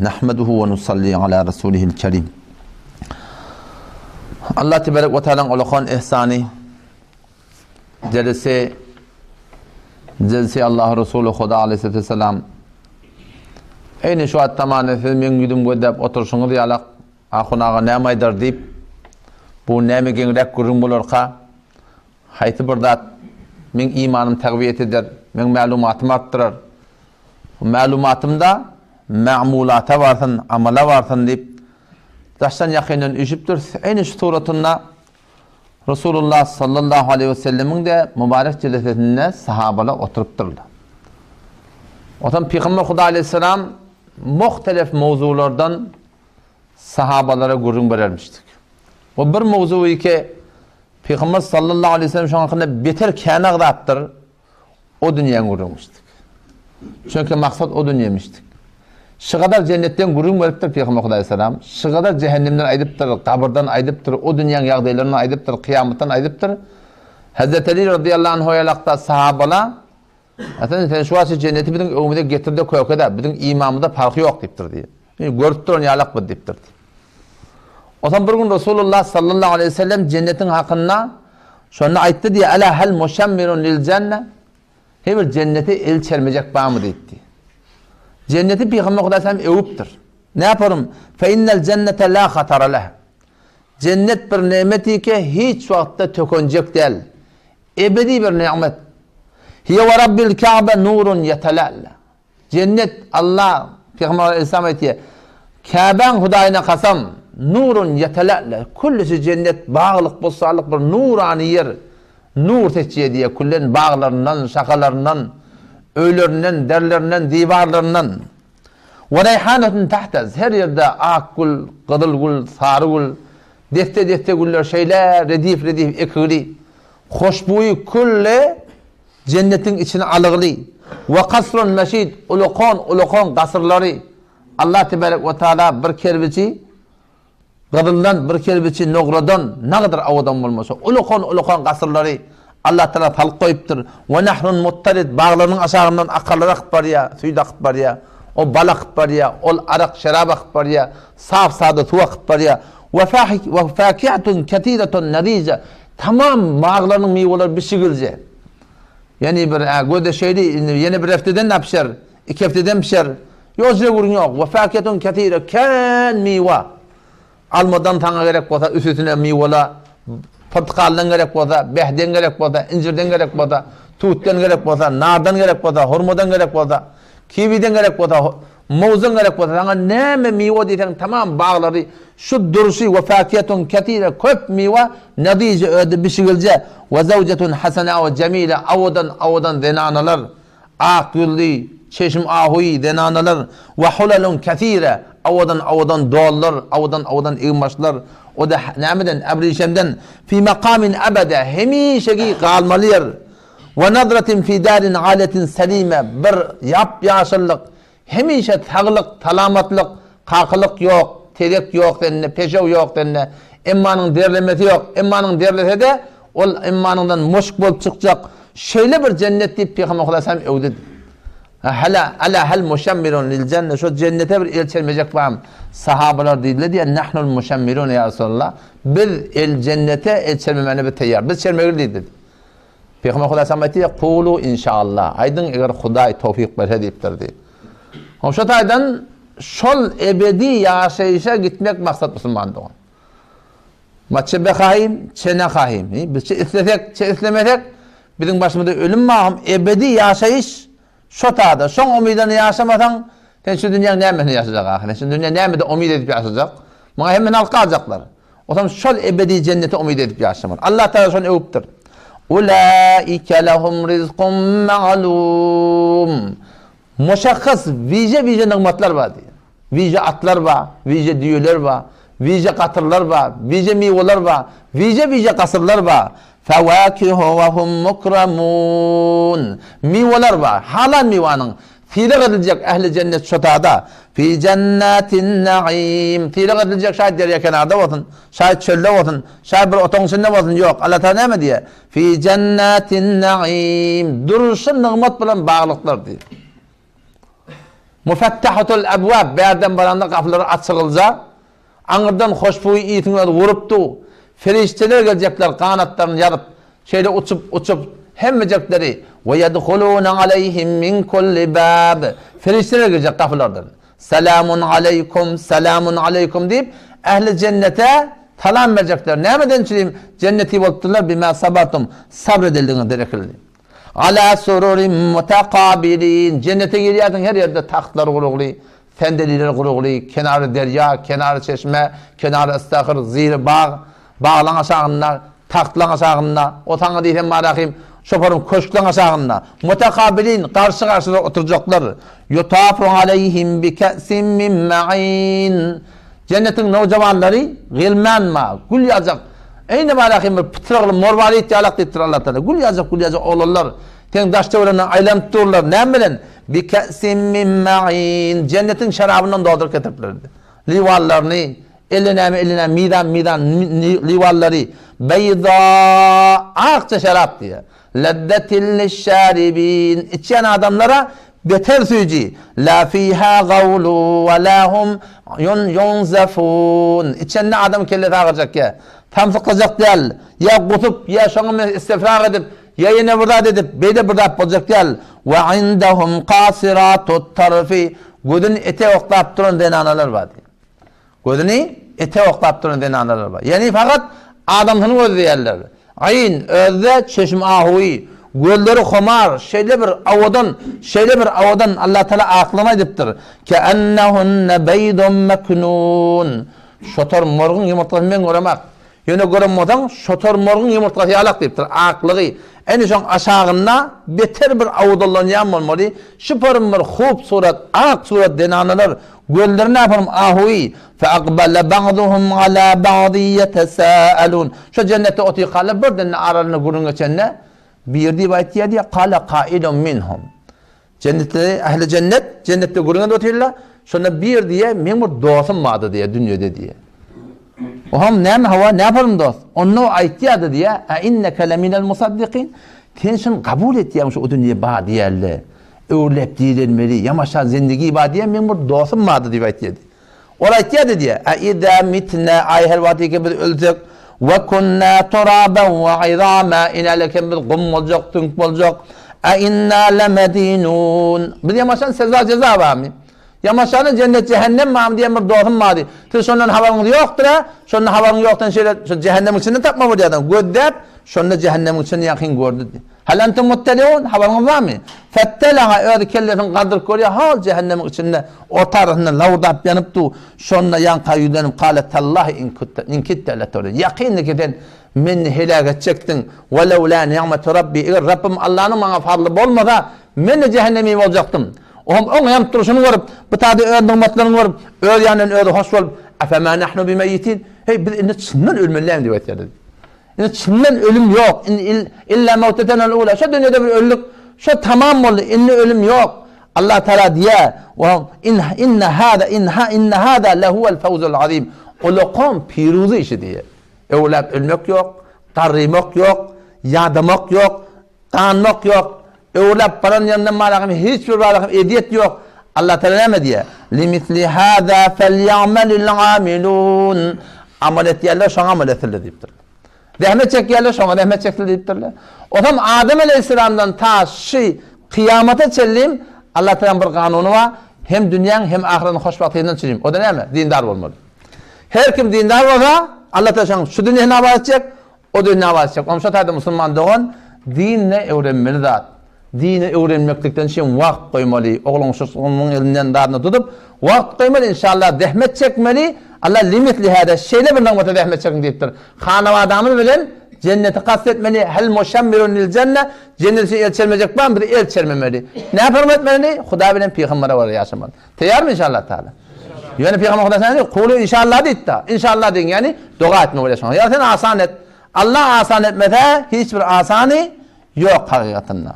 Nahmeduhu ve nusalli ala rasulihil kerim. Allah tebarek ve teala'nın olağan ihsani celisi Allah Resulü Huda aleyhisselam eyni şu at tamanı men güdüm gödep oturuşuңuz yalak ahunaga nämedir deyip bu näme gengrek gurun bolarka hayti bir zat men imanım terbiýet eder, men malumatym artdyrar. Bu malumatymda ma'mulata varsın, amala varsın deyip daştan yakinen üşüptür. Eyni şu suratında Resulullah sallallahu aleyhi ve sellemin de mübarek celesetinde sahabalar oturupdurlar. Otan Peygamber Huda aleyhisselam muhtelif mevzulardan sahabalara gurun berermiştik. O bir mevzuyu ki Peygamber sallallahu aleyhi ve sellem şu hakkında beter kânağdattır, o dünyanın gurunmuştuk. Çünkü maksat o dünyemiştik. Şu kadar cennetten gurun veriptir Peygamber aleyhisselam. Şu kadar cehennemden aydıptır, kabirden aydıptır, o dünyanın yağdaylarından aydıptır, kıyametten aydıptır. Hazreti Ali radıyallahu anh oyalakta sahabala sen şu an cenneti bizim ümide getirdi koyakada, bizim imamında farkı yok deyiptir diye. Görüp durun yalak bu deyiptir. O zaman bir gün Resulullah sallallahu aleyhi ve sellem cennetin hakkında şunu ayıttı diye ala hal muşammirun lil cenne heber cenneti el çelmeyecek bağ mı deyip diye. Cenneti Peygamber Aleyhisselam övüptür. Ne yaparım? Fe innel cennete la hatara leh. Cennet bir nimeti ki hiç vakitte tökünecek değil. Ebedi bir nimet. Hiye ve rabbil Ka'be nurun yetelalla. Cennet Allah Peygamber Aleyhisselam etiye Ka'ben Hudayna kasam nurun yetelalla. Kullisi cennet bağlılık, bozsarlık bir nurani yer. Nur teçhiye diye kullen bağlarından, şakalarından, öylerinden, derlerinden, divarlarından. Ve reyhanetun tahtaz. Her yerde ak gül, kıdıl gül, sarı gül, defte güller şeyler, redif ekili. Hoşbuyu kulle cennetin içine alıglı. Ve kasrun meşid, ulukon kasırları. Allah tebarek ve teala bir kerbici, kıdıldan bir kerbici noğradan, ne kadar avadan olmasa, ulukon kasırları. Allah Teala talq koyuptur. Ve nahrun muttarid bağlarının aşağından akarlar akıp var ya, suyda akıp var ya, o bal akıp var ya, o arak şarab akıp var ya, saf sade su akıp var ya. Ve fakiatun ketiretun nerice. Tamam bağlarının meyveleri bir şekilde. Yani bir göde şeydi, yeni bir hafteden ne pişer, 2 haftadan pişer. Yozca gurun yok. Ve fakiatun ketire ken meyve. Almadan tana gerek olsa üstüne meyveler. Portakaldan gerek olsa, behden gerek olsa, incirden gerek olsa, tuttan gerek olsa, nardan gerek olsa, hurmadan gerek olsa, kividen gerek olsa, muzdan gerek olsa, sana neme meyve diysen tamam bağları, şu duruşu ve fakiyetun ketire köp meyve, netice öde bir şekilde ve zavcetun hasana ve cemile avadan denanalar, akıllı, çeşim ahuyi denanalar ve hulalun ketire, avadan doğallar, avadan ilmaşlar. O da nameden abrişemden fi makamin abede hemişeki kalmalı yer ve nadretin fi darin aletin selime bir yapyaşırlık hemişe tağlık, talamatlık, kakılık yok, terek yok denne, peşev yok denne, emmanın derlemesi yok, emmanın derlese de o emmanından muşk bolup çıkacak şöyle bir cennet deyip Peygamber Aleyhisselam övdü. Ala hal muşammirun lil cennet şu cennete bir elçelmeyecek var. Sahabeler dediler diye nahnul muşammirun ya Resulallah. Biz el cennete elçelmemene bir teyyar. Biz çelmegir dedi. Peygamber Aleyhisselam dedi kulu inşallah. Aydın eğer Huday tevfik verse deyiptir dedi. O şu taydan şol ebedi yaşayışa gitmek maksat Müslümandı o. Maçı bekayim, çene kahim. Biz islemesek bizim başımızda ölüm mahum ebedi yaşayış şu tağda, son umidini yaşamasan, sen şu dünyanın neyemini yaşayacak ahire, şu dünyanın neyemini umid edip yaşayacak, bana hemen halka alacaklar. O zaman şol ebedi cennete umid edip yaşamar. Allah Teala şunu övüptür. Ulaike lehum rizqum ma'lum. Muşakhas, vice nimetler var diye. Vice atlar var, vice düğüler var, vice katırlar var, vice meyveler var, vice kasırlar var. Fevakihu ve hum mukramun. Meyveler var. Hala meyvanın fiilak edilecek ehli cennet şotağda. Fi cennetin na'im. Fiilak edilecek şayet derya kenarda olsun, şayet çölde olsun, şayet bir otun içinde olsun. Yok. Allah Teala ne mi diye? Fi cennetin na'im. Duruşun nimet bilen bağlıklar diye. Mufettahatul ebvab, berden baranda kapıları açılacak. Anırdan hoşbuy iyitini vuruptu. Ferişteler gelecekler kanatlarını yarıp, şeyde uçup hemmecekleri. Ve yedhulûne aleyhim min kulli bâb. Ferişteler gelecek kapılardan. Selamun aleykum, selamun aleykum deyip ehli cennete talan verecekler. Neyden çileyim? Cenneti volttular bima sabatum. Sabredildiğini direkildi. Ala sururim mutakabilin. Cennete giriyorsun her yerde tahtlar kurulu, fendeliler kurulu, kenarı derya, kenarı çeşme, kenarı ıstahır, ziri bağ, bağlan aşağınlar, tahtlan aşağınlar, otanı deyten marahim, şoförün köşklan aşağınlar. Mutakabilin, karşı karşıda oturacaklar. Yutafu aleyhim bi ke'sim min ma'in. Cennetin navcavanları gılman ma, gül yazak. Eyni marahim bir pıtırıqlı morvali ihtiyalak deyiptir Allah Teala. Gül yazak olurlar. Ten daşta öğrenen aylam tuturlar. Ne bilen? Bi ke'sim min ma'in. Cennetin şarabından doldurup getiriplerdi. Livallarını, eline midan livalları. Beyda, akça şarap diye. Leddetil şaribin. İçen adamlara beter suyucu. La fiha gavlu ve lahum yunzafun. İçen ne adam kelle takacak ya. Tamsıkacak değil. Ya kutup ya şunu istifrak edip ya yine burada edip beyde burada olacak değil. Ve indahum kasiratut tarfi. Gözünü ete oklap duran denanalar var. Gözünü ete oklap duran denanalar var. Yani fakat adamın gözü yerler. Ayn özde çeşm ahuyi. Gözleri xomar, şeyle bir avadan Allah Teala aklına ediptir. Ke ennehunne beydun meknun. Şotor morgun yumurtlasını ben göremek. Yine görünmeden şotor morgun yumurtası yalak deyiptir. Aklığı. En son aşağında beter bir avudallan yan olmalı. Şıparım bir hub surat, ak surat denanalar. Gölleri ne yaparım? Ahui. Fe akbele ba'duhum ala ba'di yetesâelun. Şu cennette otuyu kalı bir denne aralarını gurun geçenle. Bir rivayet diye kâle kâilun minhum. Cennette, ehli cennette guruna da otuyorlar. Sonra bir diye memur doğasım vardı diye, dünyada diye. Oham ne hava ne yaparım dost? Onu aytiyadı diye. İnneke leminel musaddikin. Tenşin kabul et diye o dünyaya bağ diyerle. Öğlep diyelenmeli. Yamaşa zindagi bağ diye memur doğasım vardı diye aytiyadı. O aytiyadı diye. İdâ mitne ay her vakti biz öldük. Ve kunnâ turâben ve izâmâ. İnâleken biz gum olacak, tünk olacak. İnnâ lemedînûn. Biz yamaşan seza ceza var mı? Yamaşanın cennet cehennem mi diye bir doğum vardı. Siz sondan havanız yoktur ha. Sondan havanız yoktan şöyle cehennemin içinde tapma bu adam. Göddep sondan cehennemin içinde yakın gördü. Hal entum mutteliun havanız var mı? Fettelaha öyle kellerin kadr koruyor. Hal cehennemin içinde ortarından lavurdap yanıptı. Sondan yan kayyudanım kâletallahi in kitte letore. Yakinli giden min helak edecektin. Velev la ni'metu rabbi. Rabbim Allah'ın bana fadlı olmasa men cehennemi olacaktım. Onu yanıp duruşunu görüp, bu tadı öğrendiğin matlarını görüp, öğreyenin öyle hoş olup, efemâ nahnu bimeyyitin. Hey biz indi çından ölmeliyim diye etiyorduk. İndi çından ölüm yok. İlla mevtetenel ula. Şu dünyada bir ölülük, şu tamam oldu. İndi ölüm yok. Allah Teala diye, inne hâdâ lehuvel fevzul azîm. Ulukum piruzu işi diye. Evlâp ölmek yok, tarrimek yok, yadamak yok, kanmak yok. Öğlep paranın yanından malakım hiçbir malakım ediyet yok. Allah Teala ne diye? Limitli hâzâ felya'melil amilûn. Amel et yerler şuna amel etirler deyiptir. Rahmet çek yerler şuna rahmet çektir deyiptirler. O zaman Adem Aleyhisselam'dan ta kıyamete çelleyim Allah Teala'nın bir kanunu var. Hem dünyanın hem ahiretin hoşbahtıyla çelleyim. O da ne mi? Dindar olmalı. Her kim dindar olsa Allah Teala şu dünyaya ne vaat edecek? O dünyaya vaat edecek. Onun şu tarzda Müslüman doğan dinle öğrenmeli zat. Dini öğrenmeklikten için vakt koymalı. Oğlum onun elinden darını tutup vakt koymalı inşallah dehmet çekmeli. Allah limitli hâde şeyle bir namata dehmet çekin deyiptir. Hanım adamı bilen cenneti kastetmeli. Hel moşemmirun lil cenne. Cenneti el çelmeyecek var mı? Bir el çelmemeli. Ne yaparım etmeli? Huda bilen peygambere var yaşamalı. Teyar mı inşallah Teala? Yani peygamber Huda sana diyor. Kulu inşallah deyip de. İnşallah deyin yani dua etme öyle yaşamalı. Ya sen asan et. Allah asan etmede hiçbir asanı yok hakikatinde.